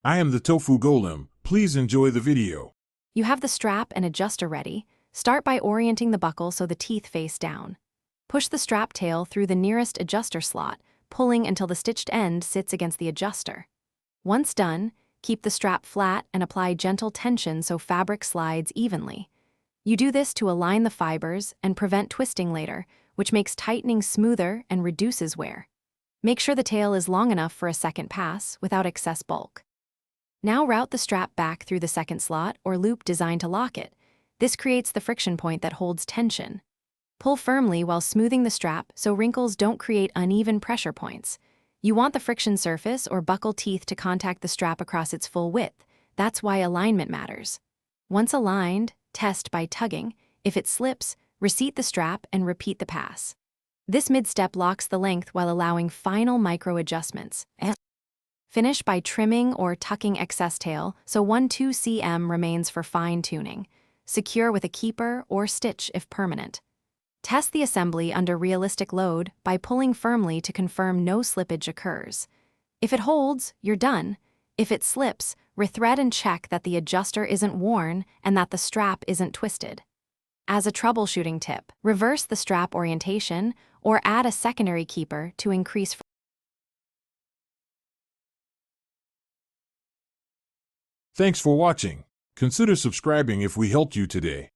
I am the Tofu Golem. Please enjoy the video. You have the strap and adjuster ready. Start by orienting the buckle so the teeth face down. Push the strap tail through the nearest adjuster slot, pulling until the stitched end sits against the adjuster. Once done, keep the strap flat and apply gentle tension so fabric slides evenly. You do this to align the fibers and prevent twisting later, which makes tightening smoother and reduces wear. Make sure the tail is long enough for a second pass without excess bulk. Now route the strap back through the second slot or loop designed to lock it. This creates the friction point that holds tension. Pull firmly while smoothing the strap so wrinkles don't create uneven pressure points. You want the friction surface or buckle teeth to contact the strap across its full width. That's why alignment matters. Once aligned, test by tugging. If it slips, reseat the strap and repeat the pass. This mid-step locks the length while allowing final micro adjustments. Finish by trimming or tucking excess tail so 1-2 cm remains for fine-tuning. Secure with a keeper or stitch if permanent. Test the assembly under realistic load by pulling firmly to confirm no slippage occurs. If it holds, you're done. If it slips, rethread and check that the adjuster isn't worn and that the strap isn't twisted. As a troubleshooting tip, reverse the strap orientation or add a secondary keeper to increase. Thanks for watching. Consider subscribing if we helped you today.